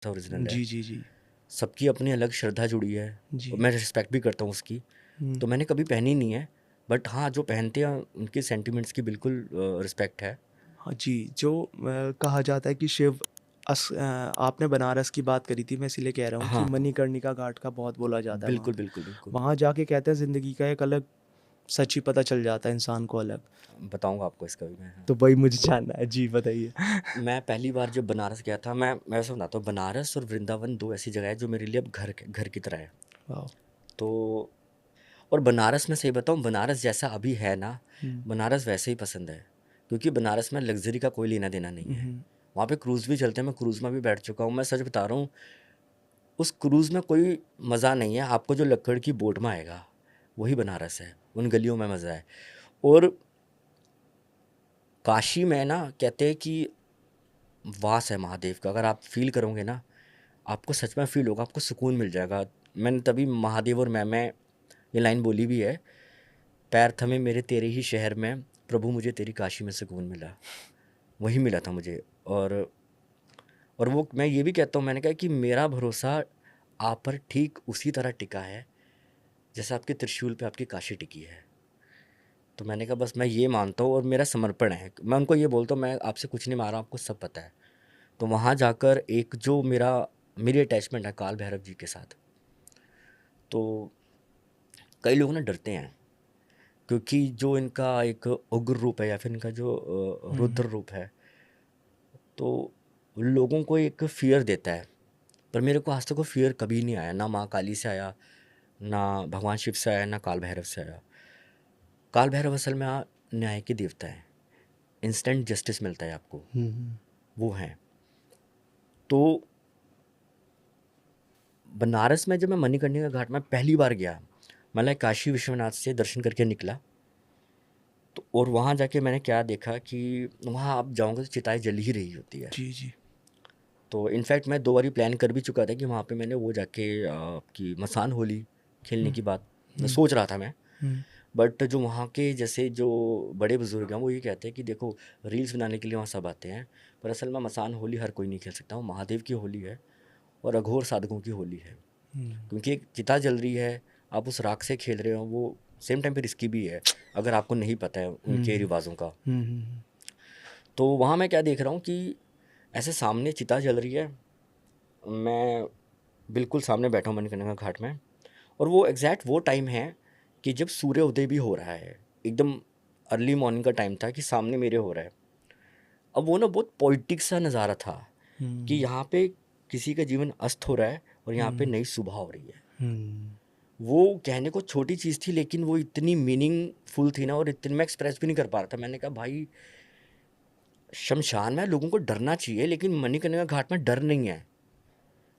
Original है। जी जी जी सबकी अपनी अलग श्रद्धा जुड़ी है जी। और मैं रिस्पेक्ट भी करता हूँ उसकी। तो मैंने कभी पहनी नहीं है, बट हाँ जो पहनते हैं उनके सेंटिमेंट्स की बिल्कुल रिस्पेक्ट है। हाँ जी, जो कहा जाता है कि आपने बनारस की बात करी थी, मैं इसीलिए कह रहा हूँ कि हाँ मणिकर्णिका घाट का बहुत बोला जाता है वहाँ बिल्कुल पे। बिल्कुल बिल्कुल। वहाँ जाके कहते हैं ज़िंदगी का एक अलग सच ही पता चल जाता है इंसान को अलग। बताऊँगा आपको इसका भी मैं, हाँ। तो वही मुझे जानना है, जी बताइए। मैं पहली बार जब बनारस गया था, मैं वैसे बताता हूँ, बनारस और वृंदावन दो ऐसी जगह है जो मेरे लिए अब घर की तरह है। वाह। तो और बनारस में सही बताऊँ, बनारस जैसा अभी है ना, हम्म, बनारस वैसे ही पसंद है। क्योंकि बनारस में लग्जरी का कोई लेना देना नहीं है। हम्म, वहाँ पे क्रूज़ भी चलते हैं, मैं क्रूज़ में भी बैठ चुका हूँ। मैं सच बता रहा हूँ, उस क्रूज़ में कोई मज़ा नहीं है। आपको जो लक्कड़ की बोट में आएगा वही बनारस है, उन गलियों में मज़ा है। और काशी में ना कहते हैं कि वास है महादेव का, अगर आप फील करोगे ना, आपको सच में फील होगा, आपको सुकून मिल जाएगा। मैंने तभी महादेव और मैं ये लाइन बोली भी है, पैर थमे मेरे तेरे ही शहर में, प्रभु मुझे तेरी काशी में सुकून मिला। वही मिला था मुझे। और वो मैं ये भी कहता हूँ, मैंने कहा कि मेरा भरोसा आप पर ठीक उसी तरह टिका है जैसे आपके त्रिशूल पे आपकी काशी टिकी है। तो मैंने कहा बस मैं ये मानता हूँ और मेरा समर्पण है। मैं उनको ये बोलता हूँ मैं आपसे कुछ नहीं मांग रहा, आपको सब पता है। तो वहाँ जाकर एक जो मेरी अटैचमेंट है काल भैरव जी के साथ। तो कई लोग ना डरते हैं क्योंकि जो इनका एक उग्र रूप है या फिर इनका जो रुद्र हम्म, रूप है, तो लोगों को एक फियर देता है। पर मेरे को आज तक वो फियर कभी नहीं आया, ना माँ काली से आया, ना भगवान शिव से आया, ना काल भैरव से आया। काल भैरव असल में न्याय के देवता है, इंस्टेंट जस्टिस मिलता है आपको, हम्म, वो हैं। तो बनारस में जब मैं मणिकर्णिका घाट में पहली बार गया, मैं काशी विश्वनाथ से दर्शन करके निकला। तो और वहाँ जाके मैंने क्या देखा कि वहाँ आप जाओगे तो चिताएं जल ही रही होती है। जी जी। तो इनफैक्ट मैं 2 बारी प्लान कर भी चुका था कि वहाँ पे मैंने वो जाके आपकी मसान होली खेलने हम्म, की बात हम्म, सोच रहा था मैं। हम्म, बट जो वहाँ के जैसे जो बड़े बुजुर्ग हैं वो ये कहते हैं कि देखो, रील्स बनाने के लिए वहाँ सब आते हैं, पर असल में मसान होली हर कोई नहीं खेल सकता। वो महादेव की होली है और अघोर साधकों की होली है। हम्म, क्योंकि एक चिता जल रही है, आप उस राख से खेल रहे हो, वो सेम टाइम पे रिस्की भी है अगर आपको नहीं पता है उनके हम्म, रिवाजों का। हम्म, तो वहाँ मैं क्या देख रहा हूँ कि ऐसे सामने चिता जल रही है, मैं बिल्कुल सामने बैठा हूँ मणिकर्णिका घाट में। और वो एग्जैक्ट वो टाइम है कि जब सूर्य उदय भी हो रहा है, एकदम अर्ली मॉर्निंग का टाइम था कि सामने मेरे हो रहा है। अब वो ना बहुत पोइटिक सा नज़ारा था कि हम्म, यहाँ पे किसी का जीवन अस्त हो रहा है और यहाँ पे हम्म, नई सुबह हो रही है। हम्म, वो कहने को छोटी चीज़ थी लेकिन वो इतनी मीनिंगफुल थी ना, और इतनी मैं एक्सप्रेस भी नहीं कर पा रहा था। मैंने कहा भाई, शमशान में लोगों को डरना चाहिए लेकिन मणिकर्णिका घाट में डर नहीं है।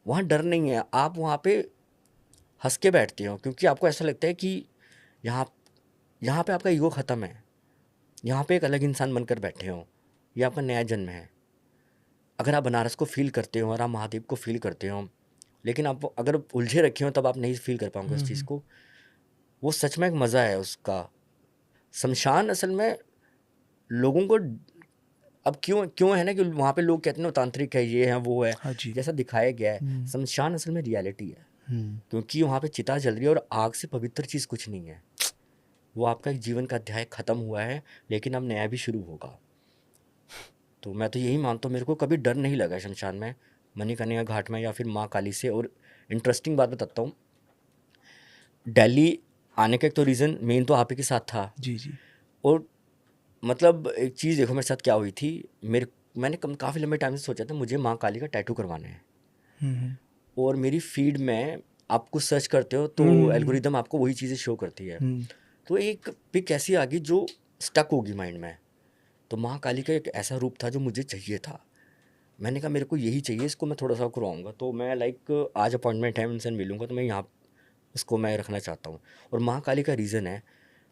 वहाँ डर नहीं है, आप वहाँ पे हंस के बैठते हो क्योंकि आपको ऐसा लगता है कि यहाँ यहाँ पे आपका ईगो ख़त्म है। यहाँ पे एक अलग इंसान बनकर बैठे हो, ये आपका नया जन्म है। अगर आप बनारस को फील करते हो और आप महादेव को फील करते हो, लेकिन आप अगर उलझे रखे हो तब आप नहीं फील कर पाओगे उस चीज़ हम्म, को। वो सच में एक मज़ा है उसका। शमशान असल में लोगों को अब क्यों क्यों है ना कि वहाँ पे लोग कहते हैं ना तांत्रिक है, ये है वो है, हाँ जी। जैसा दिखाया गया है। हम्म, शमशान असल में रियलिटी है, हम्म, क्योंकि वहाँ पे चिता जल रही है और आग से पवित्र चीज़ कुछ नहीं है। वो आपका एक जीवन का अध्याय ख़त्म हुआ है, लेकिन अब नया भी शुरू होगा। तो मैं तो यही मानता हूँ, मेरे को कभी डर नहीं लगा शमशान में, मणिकर्णिका घाट में या फिर माँ काली से। और इंटरेस्टिंग बात बताता हूँ, दिल्ली आने का एक तो रीज़न मेन तो आप ही के साथ था। जी जी। और मतलब एक चीज़ देखो मेरे साथ क्या हुई थी। मैंने काफ़ी लंबे टाइम से सोचा था मुझे माँ काली का टैटू करवाना है। हम्म, और मेरी फीड में आप कुछ सर्च करते हो तो हम्म, एल्गोरिदम आपको वही चीज़ें शो करती है। हम्म, तो एक पिक ऐसी आ गई जो स्टक होगी माइंड में। तो माँ काली का एक ऐसा रूप था जो मुझे चाहिए था। मैंने कहा मेरे को यही चाहिए, इसको मैं थोड़ा सा करवाऊँगा। तो मैं आज अपॉइंटमेंट है, उनसे मिलूँगा, तो मैं यहाँ उसको मैं रखना चाहता हूँ। और माँ काली का रीज़न है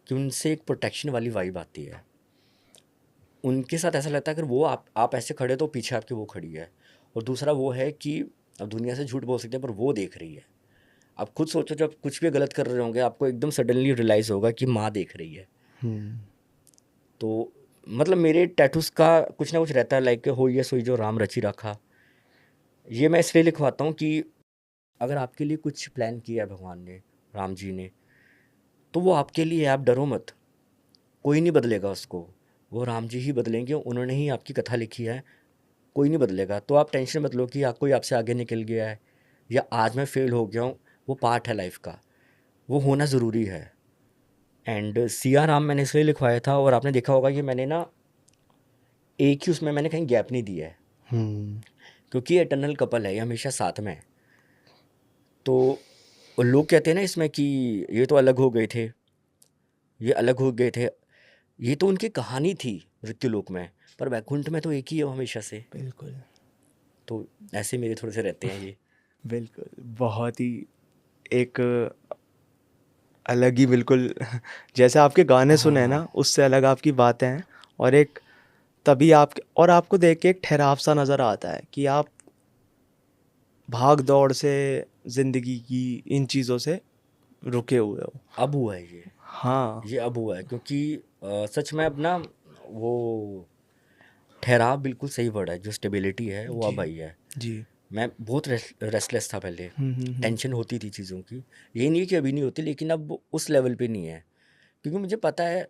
कि उनसे एक प्रोटेक्शन वाली वाइब आती है। उनके साथ ऐसा लगता है अगर वो आप ऐसे खड़े तो पीछे आपके वो खड़ी है। और दूसरा वो है कि अब दुनिया से झूठ बोल सकते हैं पर वो देख रही है। आप खुद सोचो, जब कुछ भी गलत कर रहे होंगे आपको एकदम सडनली रियलाइज़ होगा कि माँ देख रही है। हम्म, तो मतलब मेरे टैटूज़ का कुछ ना कुछ रहता है, लाइक हो ये सोई जो राम रची रखा। ये मैं इसलिए लिखवाता हूँ कि अगर आपके लिए कुछ प्लान किया है भगवान ने, राम जी ने, तो वो आपके लिए है, आप डरो मत। कोई नहीं बदलेगा उसको, वो राम जी ही बदलेंगे, उन्होंने ही आपकी कथा लिखी है, कोई नहीं बदलेगा। तो आप टेंशन मत लो कि कोई आपसे आगे निकल गया है या आज मैं फेल हो गया हूँ। वो पार्ट है लाइफ का, वो होना ज़रूरी है। एंड सिया राम मैंने इसलिए लिखवाया था, और आपने देखा होगा कि मैंने ना एक ही उसमें मैंने कहीं गैप नहीं दिया है, हम्म। क्योंकि ये एटर्नल कपल है, ये हमेशा साथ में है। तो लोग कहते हैं ना इसमें कि ये तो अलग हो गए थे, ये अलग हो गए थे, ये तो उनकी कहानी थी मृत्युलोक में, पर वैकुंठ में तो एक ही है वो हमेशा से। बिल्कुल तो ऐसे मेरे थोड़े से रहते हैं ये। बिल्कुल, बहुत ही एक अलग ही बिल्कुल जैसे आपके गाने सुने हैं हाँ, ना, उससे अलग आपकी बातें हैं। और एक तभी आप और आपको देख के एक ठहराव सा नज़र आता है कि आप भाग दौड़ से, ज़िंदगी की इन चीज़ों से रुके हुए हो। अब हुआ है ये हाँ। ये अब हुआ है, क्योंकि सच में अब ना वो ठहराव बिल्कुल सही वर्ड है, जो स्टेबिलिटी है वो जी अब आई है। जी। मैं बहुत रेस्टलेस था पहले, हम्म। टेंशन होती थी चीज़ों की, ये नहीं है कि अभी नहीं होती, लेकिन अब उस लेवल पे नहीं है, क्योंकि मुझे पता है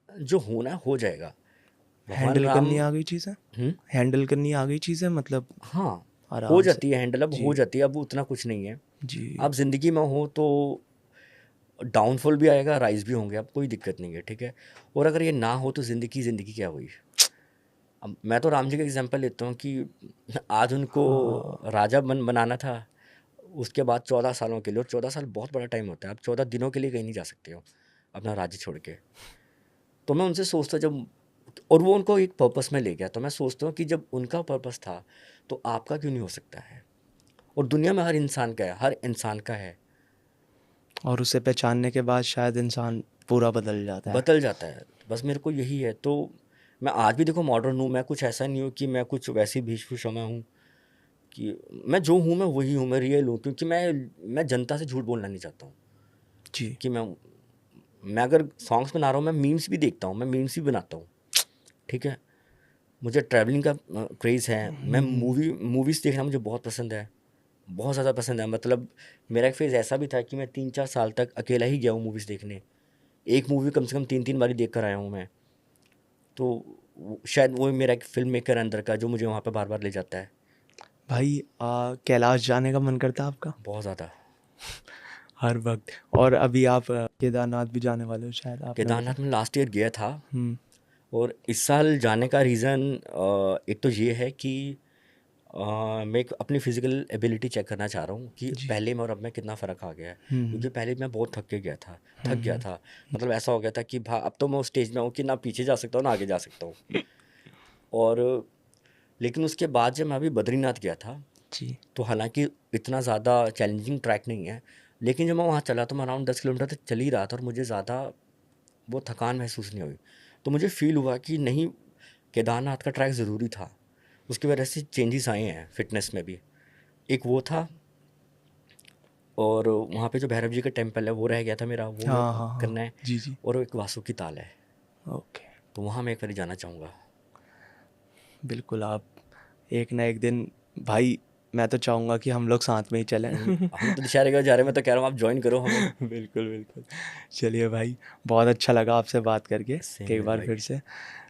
जो होना है हो जाएगा। भगवान हैंडल राम। करनी आ गई चीज़ें, हम्म, हैंडल करनी आ गई चीज़ें, मतलब हाँ, हो आराम से। जाती है हैंडल, अब जी हो जाती है, अब उतना कुछ नहीं है। जी। आप ज़िंदगी में हो तो डाउनफॉल भी आएगा, राइज भी होंगे, अब कोई दिक्कत नहीं है, ठीक है। और अगर ये ना हो तो ज़िंदगी ज़िंदगी क्या हुई। अब मैं तो राम जी का एग्जांपल लेता हूँ कि आज उनको हाँ राजा बनाना था, उसके बाद 14 सालों के लिए, और 14 साल बहुत बड़ा टाइम होता है, आप 14 दिनों के लिए कहीं नहीं जा सकते हो अपना राज्य छोड़ के। तो मैं उनसे सोचता जब, और वो उनको एक पर्पस में ले गया, तो मैं सोचता हूँ कि जब उनका पर्पस था तो आपका क्यों नहीं हो सकता है। और दुनिया में हर इंसान का है, हर इंसान का है, और उसे पहचानने के बाद शायद इंसान पूरा बदल जाता है। बदल जाता है। बस मेरे को यही है। तो मैं आज भी देखो मॉडर्न हूँ, मैं कुछ ऐसा नहीं हूँ कि मैं कुछ वैसी भीष्म मैं हूँ कि मैं जो हूँ मैं वही हूँ, मैं रियल हूँ, क्योंकि मैं जनता से झूठ बोलना नहीं चाहता हूँ जी। कि मैं अगर सॉन्ग्स बना रहा हूँ, मैं मीम्स भी देखता हूँ, मैं मीम्स भी बनाता हूँ, ठीक है। मुझे ट्रैवलिंग का क्रेज़ है, मैं मूवीज़ देखना मुझे बहुत पसंद है, बहुत ज़्यादा पसंद है। मतलब मेरा एक फेज़ ऐसा भी था कि मैं 3-4 साल तक अकेला ही गया हूँ मूवीज़ देखने, एक मूवी कम से कम 3-3 बारी देख कर आया हूँ मैं। तो शायद वो मेरा एक फ़िल्म मेकर अंदर का, जो मुझे वहाँ पे बार बार ले जाता है। भाई कैलाश जाने का मन करता है आपका बहुत ज़्यादा। हर वक्त? और अभी आप केदारनाथ भी जाने वाले हो शायद, आपने केदारनाथ बताया। में लास्ट ईयर गया था, हम्म। और इस साल जाने का रीज़न एक तो ये है कि मैं एक अपनी फिजिकल एबिलिटी चेक करना चाह रहा हूँ कि जी। पहले में और अब में कितना फ़र्क आ गया है। हम्म क्योंकि पहले मैं बहुत थक गया हम्म। था। मतलब ऐसा हो गया था कि भा अब तो मैं उस स्टेज में हूँ कि ना पीछे जा सकता हूँ ना आगे जा सकता हूँ। और लेकिन उसके बाद जब मैं अभी बद्रीनाथ गया था, जी। तो हालांकि इतना ज़्यादा चैलेंजिंग ट्रैक नहीं है, लेकिन जब मैं वहाँ चला तो मैं अराउंड 10 किलोमीटर तक चल ही रहा था, और मुझे ज़्यादा वो थकान महसूस नहीं हुई। तो मुझे फील हुआ कि नहीं, केदारनाथ का ट्रैक ज़रूरी था। उसकी वजह से चेंजेस आए हैं फिटनेस में भी, एक वो था। और वहाँ पे जो भैरव जी का टेम्पल है वो रह गया था मेरा, वो मैं हाँ हाँ हाँ। करना है। जी जी। और वो एक वासुकी ताल है, ओके। तो वहाँ मैं एक बार जाना चाहूँगा। बिल्कुल, आप एक ना एक दिन, भाई मैं तो चाहूँगा कि हम लोग साथ में ही चलें हम तो दशहरे का जा रहे हैं, मैं तो कह रहा हूँ आप ज्वाइन करो हमें। बिल्कुल बिल्कुल। चलिए भाई, बहुत अच्छा लगा आपसे बात करके सेम एक है बार भाई। फिर से।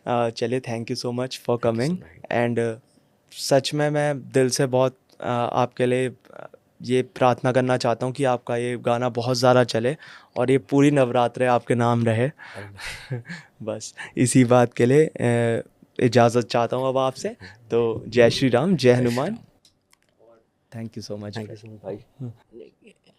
चलिए, thank you so much for thank you so coming. Much. And such में मैं दिल से बहुत आपके लिए ये प्रार्थना करना चाहता हूँ कि आपका ये गाना बहुत ज़्यादा चले और ये पूरी नवरात्रे आपके नाम रहे। अरे बस इसी बात के लिए इजाज़त चाहता हूँ अब आपसे। तो जय श्री राम, जय जय Shri Hanuman. Ram. Thank you so much thank you भाई। सो मच भाई।